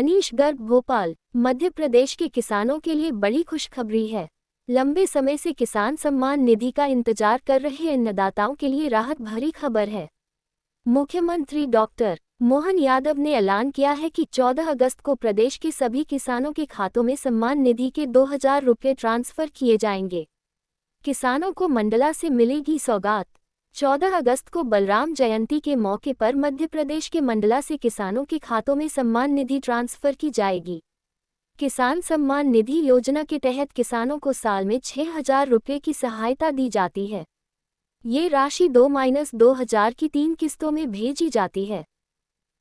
मनीष गर्ग, भोपाल। मध्य प्रदेश के किसानों के लिए बड़ी खुशखबरी है। लंबे समय से किसान सम्मान निधि का इंतजार कर रहे अन्नदाताओं के लिए राहत भरी खबर है। मुख्यमंत्री डॉक्टर मोहन यादव ने ऐलान किया है कि 14 अगस्त को प्रदेश के सभी किसानों के खातों में सम्मान निधि के 2000 रुपये ट्रांसफर किए जाएंगे। किसानों को मंडला से मिलेगी सौगात। 14 अगस्त को बलराम जयंती के मौके पर मध्य प्रदेश के मंडला से किसानों के खातों में सम्मान निधि ट्रांसफर की जाएगी। किसान सम्मान निधि योजना के तहत किसानों को साल में 6000 रुपये की सहायता दी जाती है। ये राशि 2-2000 की 3 किस्तों में भेजी जाती है।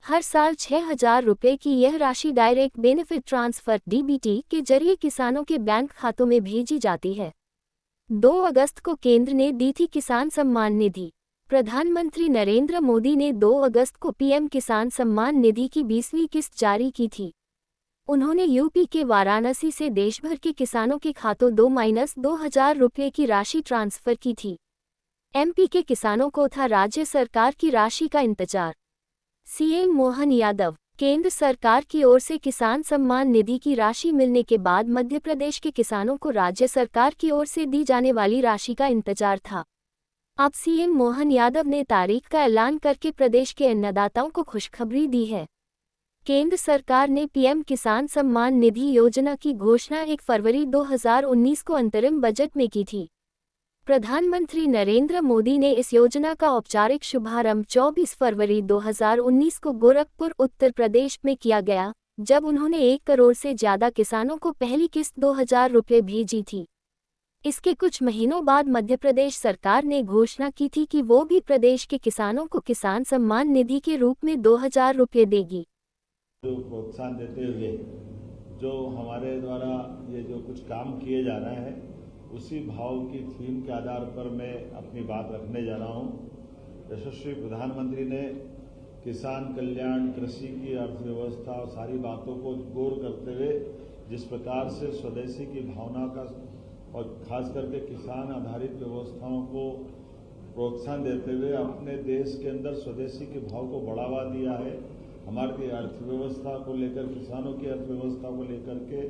हर साल 6000 रुपये की यह राशि डायरेक्ट बेनिफिट ट्रांसफर (डीबीटी) के जरिए किसानों के बैंक खातों में भेजी जाती है। 2 अगस्त को केंद्र ने दी थी किसान सम्मान निधि। प्रधानमंत्री नरेंद्र मोदी ने 2 अगस्त को पीएम किसान सम्मान निधि की 20वीं किस्त जारी की थी। उन्होंने यूपी के वाराणसी से देशभर के किसानों के खातों 2-2000 रुपये की राशि ट्रांसफर की थी। एमपी के किसानों को था राज्य सरकार की राशि का इंतजार। सीएम मोहन यादव, केंद्र सरकार की ओर से किसान सम्मान निधि की राशि मिलने के बाद मध्य प्रदेश के किसानों को राज्य सरकार की ओर से दी जाने वाली राशि का इंतजार था। अब सीएम मोहन यादव ने तारीख का ऐलान करके प्रदेश के अन्नदाताओं को खुशखबरी दी है। केंद्र सरकार ने पीएम किसान सम्मान निधि योजना की घोषणा 1 फरवरी 2019 को अंतरिम बजट में की थी। प्रधानमंत्री नरेंद्र मोदी ने इस योजना का औपचारिक शुभारंभ 24 फरवरी 2019 को गोरखपुर, उत्तर प्रदेश में किया गया, जब उन्होंने 1 करोड़ से ज्यादा किसानों को पहली किस्त 2000 रुपये भेजी थी। इसके कुछ महीनों बाद मध्य प्रदेश सरकार ने घोषणा की थी कि वो भी प्रदेश के किसानों को किसान सम्मान निधि के रूप में 2000 रुपये देगी। प्रोत्साहन देते हुए जो हमारे द्वारा ये जो कुछ काम किए जा रहे हैं, उसी भाव की थीम के आधार पर मैं अपनी बात रखने जा रहा हूँ। यशस्वी प्रधानमंत्री ने किसान कल्याण, कृषि की अर्थव्यवस्था और सारी बातों को गौर करते हुए जिस प्रकार से स्वदेशी की भावना का और खास करके किसान आधारित व्यवस्थाओं को प्रोत्साहन देते हुए अपने देश के अंदर स्वदेशी के भाव को बढ़ावा दिया है। हमारी अर्थव्यवस्था को लेकर, किसानों की अर्थव्यवस्था को लेकर के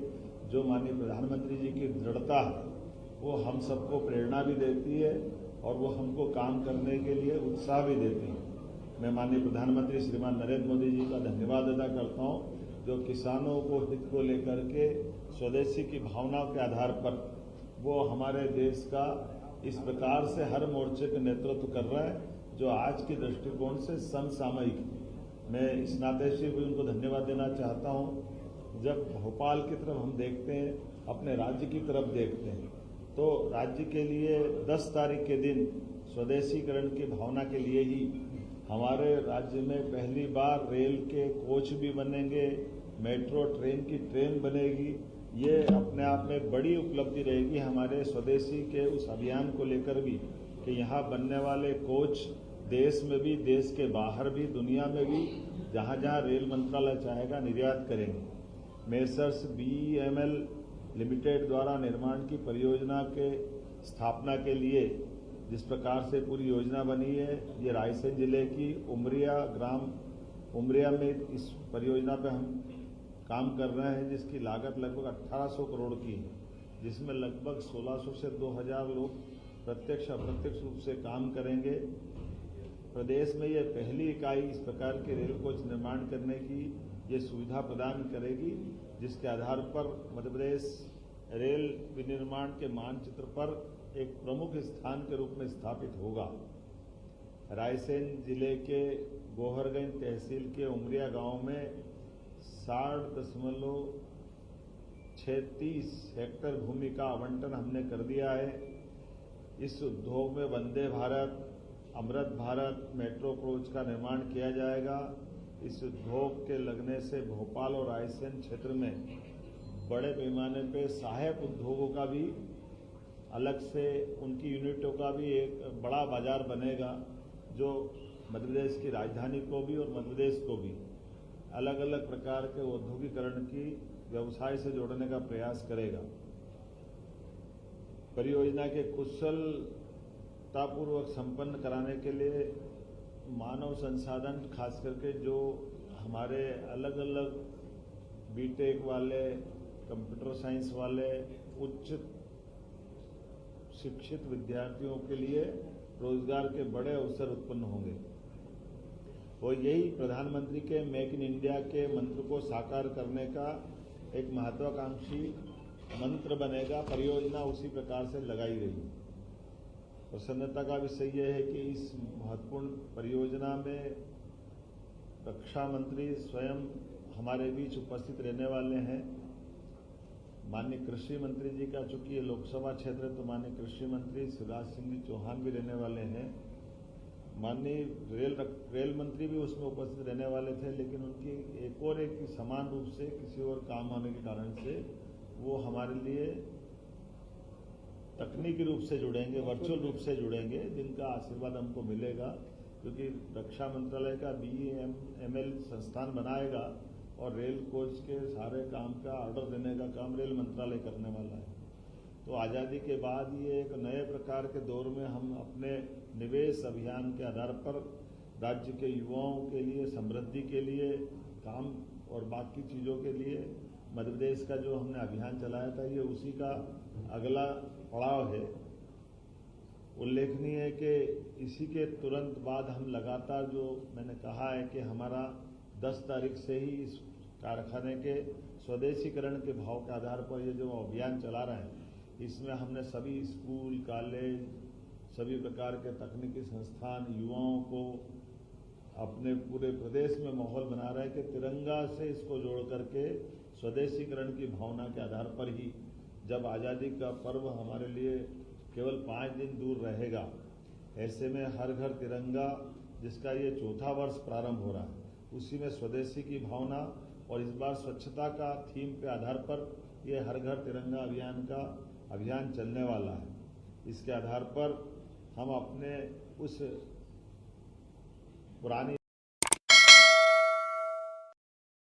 जो माननीय प्रधानमंत्री जी की दृढ़ता है, वो हम सबको प्रेरणा भी देती है और वो हमको काम करने के लिए उत्साह भी देती है। मैं माननीय प्रधानमंत्री श्रीमान नरेंद्र मोदी जी का धन्यवाद अदा करता हूँ, जो किसानों को हित को लेकर के स्वदेशी की भावनाओं के आधार पर वो हमारे देश का इस प्रकार से हर मोर्चे का नेतृत्व कर रहा है, जो आज के दृष्टिकोण से समसामयिक है। मैं इस नाते से भी उनको धन्यवाद देना चाहता हूँ। जब भोपाल की तरफ हम देखते हैं, अपने राज्य की तरफ देखते हैं, तो राज्य के लिए 10 तारीख के दिन स्वदेशीकरण की भावना के लिए ही हमारे राज्य में पहली बार रेल के कोच भी बनेंगे, मेट्रो ट्रेन की ट्रेन बनेगी। ये अपने आप में बड़ी उपलब्धि रहेगी हमारे स्वदेशी के उस अभियान को लेकर भी, कि यहाँ बनने वाले कोच देश में भी, देश के बाहर भी, दुनिया में भी, जहाँ जहाँ रेल मंत्रालय चाहेगा निर्यात करेंगे। मेसर्स BEML लिमिटेड द्वारा निर्माण की परियोजना के स्थापना के लिए जिस प्रकार से पूरी योजना बनी है, ये रायसेन जिले की उमरिया में इस परियोजना पे हम काम कर रहे हैं, जिसकी लागत लगभग 1800 करोड़ की है, जिसमें लगभग 1600 से 2000 लोग प्रत्यक्ष अप्रत्यक्ष रूप से काम करेंगे। प्रदेश में ये पहली इकाई इस प्रकार के रेल कोच निर्माण करने की ये सुविधा प्रदान करेगी, जिसके आधार पर मध्य प्रदेश रेल विनिर्माण के मानचित्र पर एक प्रमुख स्थान के रूप में स्थापित होगा। रायसेन जिले के गोहरगंज तहसील के उमरिया गांव में 60.36 हेक्टेयर भूमि का आवंटन हमने कर दिया है। इस उद्योग में वंदे भारत, अमृत भारत मेट्रो कोच का निर्माण किया जाएगा। इस उद्योग के लगने से भोपाल और रायसेन क्षेत्र में बड़े पैमाने पे सहायक उद्योगों का भी अलग से, उनकी यूनिटों का भी एक बड़ा बाजार बनेगा, जो मध्य प्रदेश की राजधानी को भी और मध्य प्रदेश को भी अलग अलग प्रकार के औद्योगिकरण की व्यवसाय से जोड़ने का प्रयास करेगा। परियोजना के कुशलतापूर्वक संपन्न कराने के लिए मानव संसाधन, खास करके जो हमारे अलग अलग बीटेक वाले, कंप्यूटर साइंस वाले, उच्च शिक्षित विद्यार्थियों के लिए रोजगार के बड़े अवसर उत्पन्न होंगे और यही प्रधानमंत्री के मेक इन इंडिया के मंत्र को साकार करने का एक महत्वाकांक्षी मंत्र बनेगा। परियोजना उसी प्रकार से लगाई गई। प्रसन्नता का विषय यह है कि इस महत्वपूर्ण परियोजना में रक्षा मंत्री स्वयं हमारे बीच उपस्थित रहने वाले हैं। माननीय कृषि मंत्री जी का, चूंकि ये लोकसभा क्षेत्र है तो माननीय कृषि मंत्री शिवराज सिंह जी चौहान भी रहने वाले हैं। माननीय रेल मंत्री भी उसमें उपस्थित रहने वाले थे, लेकिन उनकी एक समान रूप से किसी और काम होने के कारण से वो हमारे लिए तकनीकी रूप से जुड़ेंगे, वर्चुअल रूप से जुड़ेंगे, जिनका आशीर्वाद हमको मिलेगा, क्योंकि रक्षा मंत्रालय का BEML संस्थान बनाएगा और रेल कोच के सारे काम का ऑर्डर देने का काम रेल मंत्रालय करने वाला है। तो आज़ादी के बाद ये एक नए प्रकार के दौर में हम अपने निवेश अभियान के आधार पर राज्य के युवाओं के लिए, समृद्धि के लिए, काम और बाकी चीज़ों के लिए मध्य प्रदेश का जो हमने अभियान चलाया था, ये उसी का अगला पड़ाव है। उल्लेखनीय है कि इसी के तुरंत बाद हम लगातार, जो मैंने कहा है कि हमारा 10 तारीख से ही इस कारखाने के स्वदेशीकरण के भाव के आधार पर ये जो अभियान चला रहे हैं, इसमें हमने सभी स्कूल, कॉलेज, सभी प्रकार के तकनीकी संस्थान, युवाओं को अपने पूरे प्रदेश में माहौल बना रहे हैं कि तिरंगा से इसको जोड़ करके स्वदेशीकरण की भावना के आधार पर ही जब आज़ादी का पर्व हमारे लिए केवल 5 दिन दूर रहेगा, ऐसे में हर घर तिरंगा, जिसका ये 4था वर्ष प्रारंभ हो रहा है, उसी में स्वदेशी की भावना और इस बार स्वच्छता का थीम के आधार पर ये हर घर तिरंगा अभियान चलने वाला है। इसके आधार पर हम अपने उस पुरानी